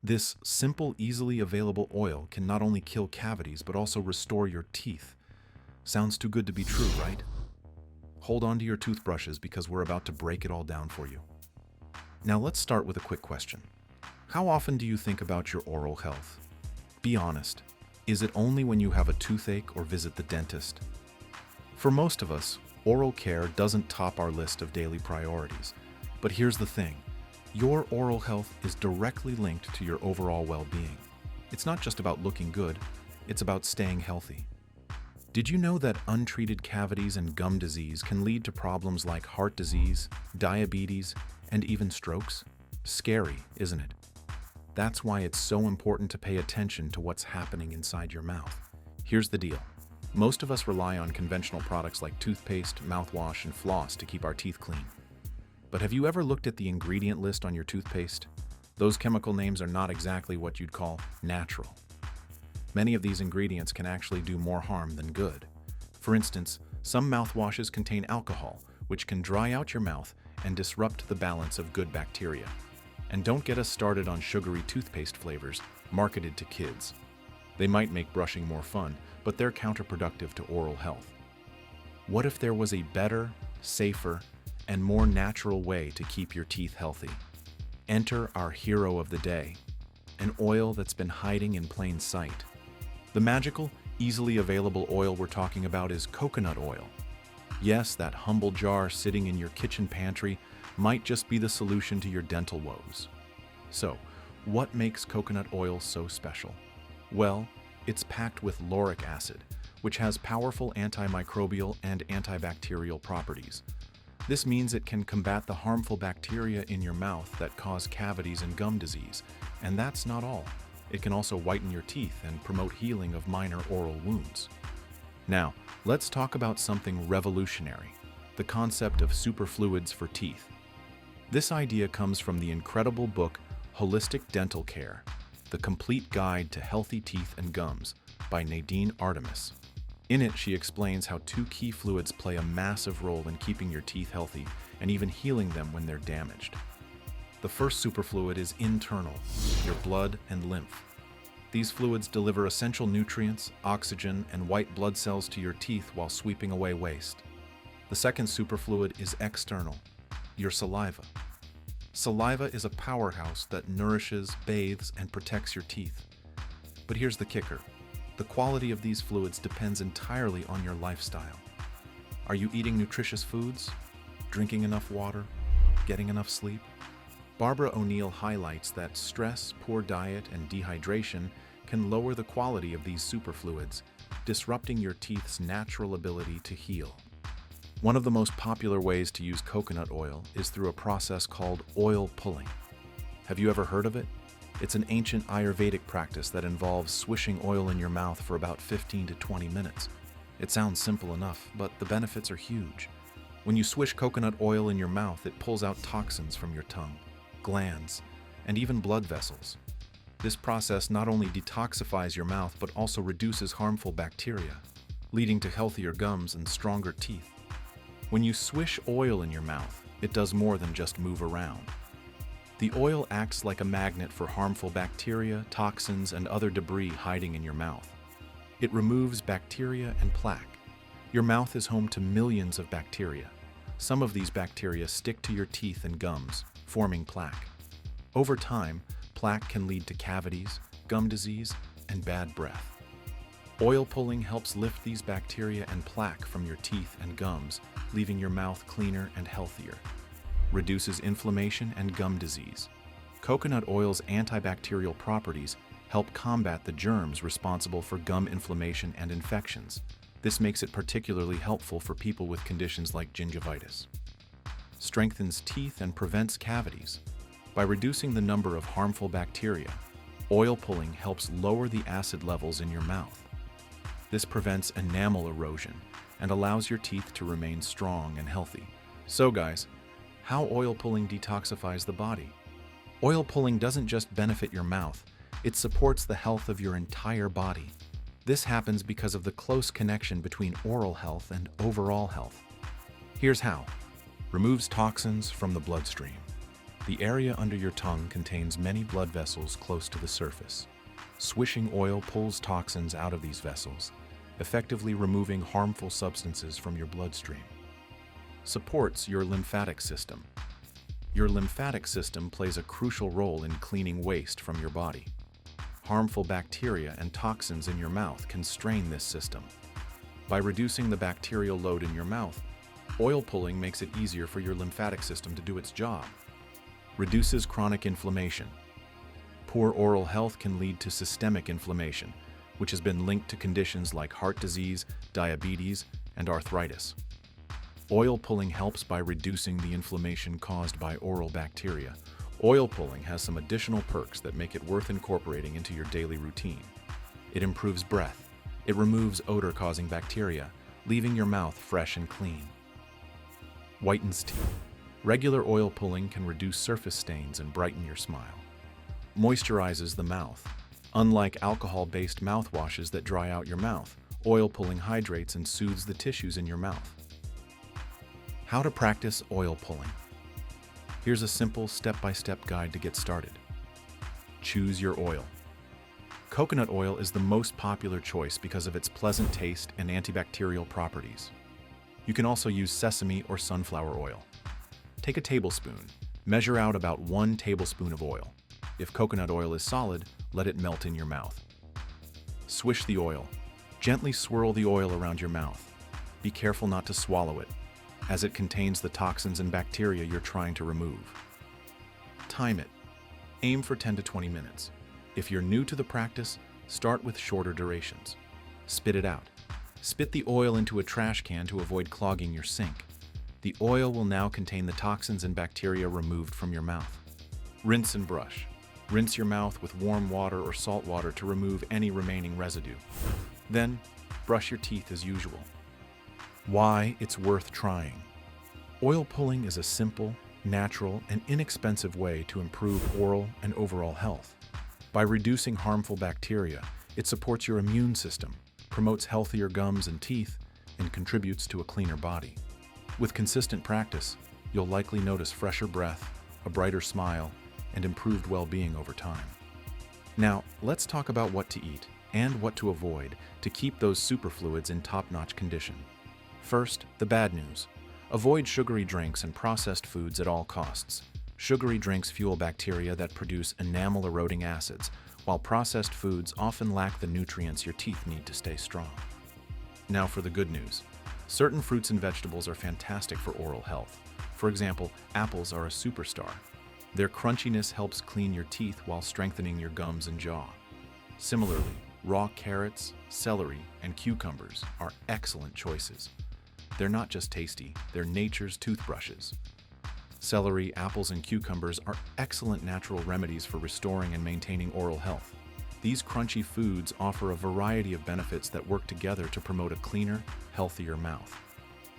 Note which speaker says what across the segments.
Speaker 1: This simple, easily available oil can not only kill cavities but also restore your teeth. Sounds too good to be true, right? Hold on to your toothbrushes because we're about to break it all down for you. Now let's start with a quick question. How often do you think about your oral health? Be honest. Is it only when you have a toothache or visit the dentist? For most of us, oral care doesn't top our list of daily priorities. But here's the thing. Your oral health is directly linked to your overall well-being. It's not just about looking good, it's about staying healthy. Did you know that untreated cavities and gum disease can lead to problems like heart disease, diabetes, and even strokes? Scary, isn't it? That's why it's so important to pay attention to what's happening inside your mouth. Here's the deal. Most of us rely on conventional products like toothpaste, mouthwash, and floss to keep our teeth clean. But have you ever looked at the ingredient list on your toothpaste? Those chemical names are not exactly what you'd call natural. Many of these ingredients can actually do more harm than good. For instance, some mouthwashes contain alcohol, which can dry out your mouth and disrupt the balance of good bacteria. And don't get us started on sugary toothpaste flavors marketed to kids. They might make brushing more fun, but they're counterproductive to oral health. What if there was a better, safer, and more natural way to keep your teeth healthy? Enter our hero of the day, an oil that's been hiding in plain sight. The magical, easily available oil we're talking about is coconut oil. Yes, that humble jar sitting in your kitchen pantry might just be the solution to your dental woes. So, what makes coconut oil so special? Well, it's packed with lauric acid, which has powerful antimicrobial and antibacterial properties. This means it can combat the harmful bacteria in your mouth that cause cavities and gum disease. And that's not all. It can also whiten your teeth and promote healing of minor oral wounds. Now, let's talk about something revolutionary, the concept of superfluids for teeth. This idea comes from the incredible book Holistic Dental Care, The Complete Guide to Healthy Teeth and Gums by Nadine Artemis. In it, she explains how two key fluids play a massive role in keeping your teeth healthy and even healing them when they're damaged. The first superfluid is internal, your blood and lymph. These fluids deliver essential nutrients, oxygen, and white blood cells to your teeth while sweeping away waste. The second superfluid is external, your saliva. Saliva is a powerhouse that nourishes, bathes, and protects your teeth. But here's the kicker. The quality of these fluids depends entirely on your lifestyle. Are you eating nutritious foods? Drinking enough water? Getting enough sleep? Barbara O'Neill highlights that stress, poor diet, and dehydration can lower the quality of these superfluids, disrupting your teeth's natural ability to heal. One of the most popular ways to use coconut oil is through a process called oil pulling. Have you ever heard of it? It's an ancient Ayurvedic practice that involves swishing oil in your mouth for about 15 to 20 minutes. It sounds simple enough, but the benefits are huge. When you swish coconut oil in your mouth, it pulls out toxins from your tongue, glands, and even blood vessels. This process not only detoxifies your mouth but also reduces harmful bacteria, leading to healthier gums and stronger teeth. When you swish oil in your mouth, it does more than just move around. The oil acts like a magnet for harmful bacteria, toxins, and other debris hiding in your mouth. It removes bacteria and plaque. Your mouth is home to millions of bacteria. Some of these bacteria stick to your teeth and gums, forming plaque. Over time, plaque can lead to cavities, gum disease, and bad breath. Oil pulling helps lift these bacteria and plaque from your teeth and gums, leaving your mouth cleaner and healthier. Reduces inflammation and gum disease. Coconut oil's antibacterial properties help combat the germs responsible for gum inflammation and infections. This makes it particularly helpful for people with conditions like gingivitis. Strengthens teeth and prevents cavities. By reducing the number of harmful bacteria, oil pulling helps lower the acid levels in your mouth. This prevents enamel erosion and allows your teeth to remain strong and healthy. So guys, how oil pulling detoxifies the body? Oil pulling doesn't just benefit your mouth, it supports the health of your entire body. This happens because of the close connection between oral health and overall health. Here's how. Removes toxins from the bloodstream. The area under your tongue contains many blood vessels close to the surface. Swishing oil pulls toxins out of these vessels, effectively removing harmful substances from your bloodstream. Supports your lymphatic system. Your lymphatic system plays a crucial role in cleaning waste from your body. Harmful bacteria and toxins in your mouth can strain this system. By reducing the bacterial load in your mouth, oil pulling makes it easier for your lymphatic system to do its job. Reduces chronic inflammation. Poor oral health can lead to systemic inflammation, which has been linked to conditions like heart disease, diabetes, and arthritis. Oil pulling helps by reducing the inflammation caused by oral bacteria. Oil pulling has some additional perks that make it worth incorporating into your daily routine. It improves breath. It removes odor-causing bacteria, leaving your mouth fresh and clean. Whitens teeth. Regular oil pulling can reduce surface stains and brighten your smile. Moisturizes the mouth. Unlike alcohol-based mouthwashes that dry out your mouth, oil pulling hydrates and soothes the tissues in your mouth. How to practice oil pulling. Here's a simple step-by-step guide to get started. Choose your oil. Coconut oil is the most popular choice because of its pleasant taste and antibacterial properties. You can also use sesame or sunflower oil. Take a tablespoon. Measure out about 1 tablespoon of oil. If coconut oil is solid, let it melt in your mouth. Swish the oil. Gently swirl the oil around your mouth. Be careful not to swallow it, as it contains the toxins and bacteria you're trying to remove. Time it. Aim for 10 to 20 minutes. If you're new to the practice, start with shorter durations. Spit it out. Spit the oil into a trash can to avoid clogging your sink. The oil will now contain the toxins and bacteria removed from your mouth. Rinse and brush. Rinse your mouth with warm water or salt water to remove any remaining residue. Then, brush your teeth as usual. Why it's worth trying. Oil pulling is a simple, natural, and inexpensive way to improve oral and overall health. By reducing harmful bacteria, it supports your immune system, promotes healthier gums and teeth, and contributes to a cleaner body. With consistent practice, you'll likely notice fresher breath, a brighter smile, and improved well-being over time. Now, let's talk about what to eat and what to avoid to keep those superfluids in top-notch condition. First, the bad news. Avoid sugary drinks and processed foods at all costs. Sugary drinks fuel bacteria that produce enamel-eroding acids, while processed foods often lack the nutrients your teeth need to stay strong. Now for the good news. Certain fruits and vegetables are fantastic for oral health. For example, apples are a superstar. Their crunchiness helps clean your teeth while strengthening your gums and jaw. Similarly, raw carrots, celery, and cucumbers are excellent choices. They're not just tasty, they're nature's toothbrushes. Celery, apples, and cucumbers are excellent natural remedies for restoring and maintaining oral health. These crunchy foods offer a variety of benefits that work together to promote a cleaner, healthier mouth.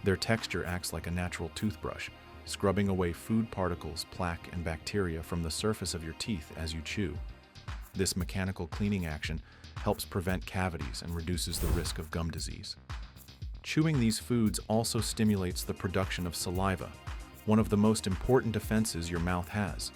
Speaker 1: Their texture acts like a natural toothbrush, scrubbing away food particles, plaque, and bacteria from the surface of your teeth as you chew. This mechanical cleaning action helps prevent cavities and reduces the risk of gum disease. Chewing these foods also stimulates the production of saliva, one of the most important defenses your mouth has.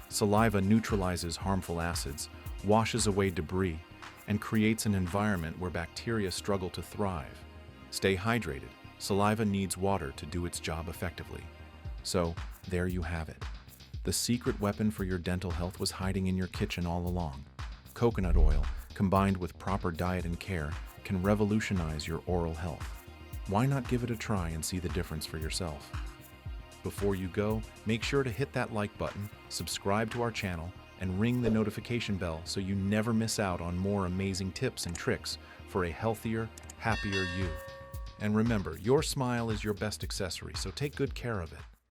Speaker 1: Saliva neutralizes harmful acids, washes away debris, and creates an environment where bacteria struggle to thrive. Stay hydrated. Saliva needs water to do its job effectively. So, there you have it. The secret weapon for your dental health was hiding in your kitchen all along. Coconut oil, combined with proper diet and care, can revolutionize your oral health. Why not give it a try and see the difference for yourself? Before you go, make sure to hit that like button, subscribe to our channel, and ring the notification bell so you never miss out on more amazing tips and tricks for a healthier, happier you. And remember, your smile is your best accessory, so take good care of it.